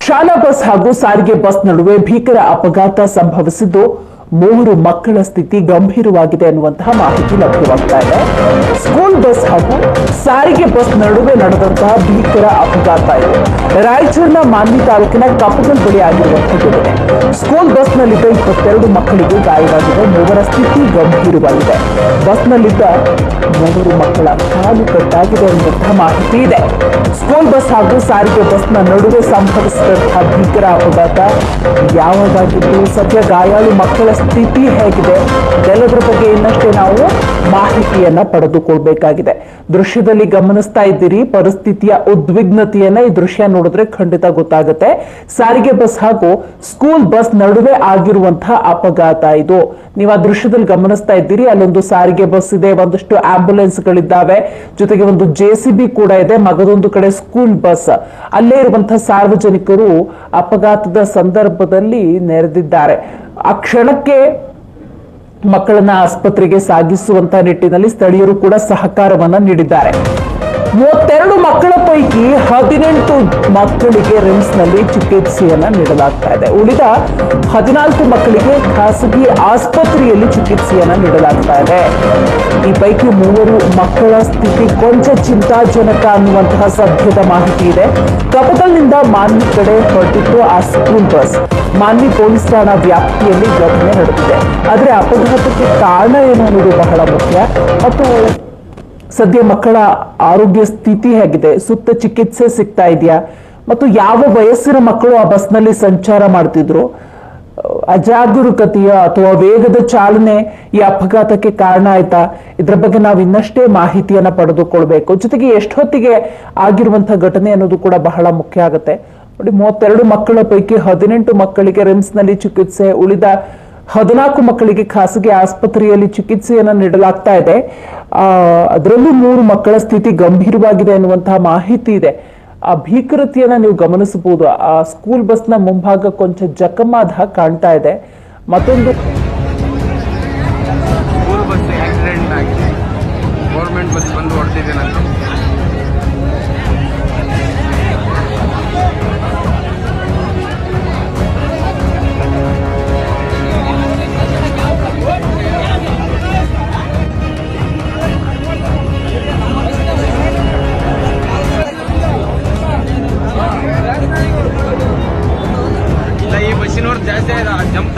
ಶಾಲಾ ಬಸ್ ಹಾಗೂ ಸಾರಿಗೆ ಬಸ್ ನಡುವೆ ಭೀಕರ ಅಪಘಾತ ಸಂಭವಿಸಿದ್ದು 3 ಮಕ್ಕಳ ಸ್ಥಿತಿ ಗಂಭೀರವಾಗಿದೆ ಎನ್ನುವಂತಹ ಮಾಹಿತಿ ಲಭ್ಯವಾಗ್ತಾ ಇದೆ. ಸ್ಕೂಲ್ ಬಸ್ ಹಾಗೂ ಸಾರಿಗೆ ಬಸ್ ನಡುವೆ ನಡೆದಂತಹ ಭೀಕರ ಅಪಘಾತ ಇದು ರಾಯಚೂರಿನ ಮಾನ್ವಿ ತಾಲೂಕಿನ ಕಪ್ಪಗಲ್ ಬಳಿ ಆಗಿರುವಂತದ್ದು. ಸ್ಕೂಲ್ ಬಸ್ನಲ್ಲಿದ್ದ 22 ಮಕ್ಕಳಿಗೆ ಗಾಯವಾಗಿದೆ. 3ರ ಸ್ಥಿತಿ ಗಂಭೀರವಾಗಿದೆ. ಬಸ್ನಲ್ಲಿದ್ದ 3 ಮಕ್ಕಳ ಕಾಲು ಕಟ್ಟಾಗಿದೆ ಎನ್ನುವಂತಹ ಮಾಹಿತಿ ಇದೆ. ಸ್ಕೂಲ್ ಬಸ್ ಹಾಗೂ ಸಾರಿಗೆ ಬಸ್ನ ನಡುವೆ ಸಂಭವಿಸಿದಂತಹ ಭೀಕರ ಅಪಘಾತ ಯಾವಾಗಾಗಿದ್ದು, ಸದ್ಯ ಗಾಯಾಳು ಮಕ್ಕಳ ಸ್ಥಿತಿ ಹೇಗಿದೆ, ಇದೆಲ್ಲದರ ಬಗ್ಗೆ ಇನ್ನಷ್ಟೇ ನಾವು ಮಾಹಿತಿಯನ್ನ ಪಡೆದುಕೊಳ್ಬೇಕಾಗಿದೆ. ದೃಶ್ಯದಲ್ಲಿ ಗಮನಿಸ್ತಾ ಇದ್ದೀರಿ ಪರಿಸ್ಥಿತಿಯ ಉದ್ವಿಗ್ನತೆಯನ್ನ. ಈ ದೃಶ್ಯ ನೋಡಿದ್ರೆ ಖಂಡಿತ ಗೊತ್ತಾಗುತ್ತೆ. ಸಾರಿಗೆ ಬಸ್ ಹಾಗೂ ಸ್ಕೂಲ್ ಬಸ್ ನಡುವೆ ಆಗಿರುವಂತಹ ಅಪಘಾತ ಇದು. ನೀವು ಆ ದೃಶ್ಯದಲ್ಲಿ ಗಮನಿಸ್ತಾ ಇದ್ದೀರಿ. ಅಲ್ಲೊಂದು ಸಾರಿಗೆ ಬಸ್ ಇದೆ, ಒಂದಷ್ಟು ಆಂಬ್ಯುಲೆನ್ಸ್ ಗಳಿದ್ದಾವೆ, ಜೊತೆಗೆ ಒಂದು ಜೆಸಿಬಿ ಕೂಡ ಇದೆ, ಮಗದೊಂದು ಕಡೆ ಸ್ಕೂಲ್ ಬಸ್. ಅಲ್ಲೇ ಇರುವಂತಹ ಸಾರ್ವಜನಿಕರು ಅಪಘಾತದ ಸಂದರ್ಭದಲ್ಲಿ ನೆರೆದಿದ್ದಾರೆ. ಆ ಕ್ಷಣಕ್ಕೆ ಮಕ್ಕಳನ್ನ ಆಸ್ಪತ್ರೆಗೆ ಸಾಗಿಸುವಂತ ನಿಟ್ಟಿನಲ್ಲಿ ಸ್ಥಳೀಯರು ಕೂಡ ಸಹಕಾರವನ್ನ ನೀಡಿದ್ದಾರೆ. 32 ಮಕ್ಕಳ ಪೈಕಿ 18 ಮಕ್ಕಳಿಗೆ ರಿಮ್ಸ್ನಲ್ಲಿ ಚಿಕಿತ್ಸೆಯನ್ನ ನೀಡಲಾಗ್ತಾ ಇದೆ. ಉಳಿದ 14 ಮಕ್ಕಳಿಗೆ ಖಾಸಗಿ ಆಸ್ಪತ್ರೆಯಲ್ಲಿ ಚಿಕಿತ್ಸೆಯನ್ನ ನೀಡಲಾಗ್ತಾ ಇದೆ. ಈ ಪೈಕಿ 3 ಮಕ್ಕಳ ಸ್ಥಿತಿ ಕೊಂಚ ಚಿಂತಾಜನಕ ಅನ್ನುವಂತಹ ಸದ್ಯದ ಮಾಹಿತಿ ಇದೆ. ಕಪಕಲ್ನಿಂದ ಮಾನ್ವಿ ಕಡೆ ಹೊರಟಿತ್ತು ಆ ಸ್ಕೂಲ್ ಬಸ್. ಮಾನ್ವಿ ಪೊಲೀಸ್ ಠಾಣಾ ವ್ಯಾಪ್ತಿಯಲ್ಲಿ ಘಟನೆ ನಡೆದಿದೆ. ಆದ್ರೆ ಅಪಘಾತಕ್ಕೆ ಕಾರಣ ಏನು ಅನ್ನೋದು ಬಹಳ ಮುಖ್ಯ. ಮತ್ತು ಸದ್ಯ ಮಕ್ಕಳ ಆರೋಗ್ಯ ಸ್ಥಿತಿ ಹೇಗಿದೆ, ಸೂಕ್ತ ಚಿಕಿತ್ಸೆ ಸಿಗ್ತಾ ಇದೆಯಾ, ಮತ್ತು ಯಾವ ವಯಸ್ಸಿನ ಮಕ್ಕಳು ಆ ಬಸ್ನಲ್ಲಿ ಸಂಚಾರ ಮಾಡ್ತಿದ್ರು, ಅಜಾಗರೂಕತೆಯ ಅಥವಾ ವೇಗದ ಚಾಲನೆ ಈ ಅಪಘಾತಕ್ಕೆ ಕಾರಣ ಆಯ್ತಾ, ಇದ್ರ ಬಗ್ಗೆ ನಾವು ಇನ್ನಷ್ಟೇ ಮಾಹಿತಿಯನ್ನ ಪಡೆದುಕೊಳ್ಬೇಕು. ಜೊತೆಗೆ ಎಷ್ಟೊತ್ತಿಗೆ ಆಗಿರುವಂತಹ ಘಟನೆ ಅನ್ನೋದು ಕೂಡ ಬಹಳ ಮುಖ್ಯ ಆಗುತ್ತೆ. ನೋಡಿ, 32 ಮಕ್ಕಳ ಪೈಕಿ 18 ಮಕ್ಕಳಿಗೆ ರಿಮ್ಸ್ನಲ್ಲಿ ಚಿಕಿತ್ಸೆ, ಉಳಿದ 14 ಮಕ್ಕಳಿಗೆ ಖಾಸಗಿ ಆಸ್ಪತ್ರೆಯಲ್ಲಿ ಚಿಕಿತ್ಸೆಯನ್ನ ನೀಡಲಾಗ್ತಾ ಇದೆ. ಅದರಲ್ಲೂ 3 ಮಕ್ಕಳ ಸ್ಥಿತಿ ಗಂಭೀರವಾಗಿದೆ ಎನ್ನುವಂತಹ ಮಾಹಿತಿ ಇದೆ. ಆ ಭೀಕರತೆಯನ್ನ ನೀವು ಗಮನಿಸಬಹುದು. ಆ ಸ್ಕೂಲ್ ಬಸ್ನ ಮುಂಭಾಗ ಕೊಂಚ ಜಖಮಾದ ಕಾಣ್ತಾ ಇದೆ. ಮತ್ತೊಂದು ಸ್ಕೂಲ್ ಬಸ್ ಆಕ್ಸಿಡೆಂಟ್ ಆಗಿದೆ. ಗೌರ್ಮೆಂಟ್ ಬಸ್ ಬಂದು ಹೊಡೆದಿದೆ. ಈ ಬಸ್ಸಿನವ್ರು ಜಾಸ್ತಿ ಜಂಪ್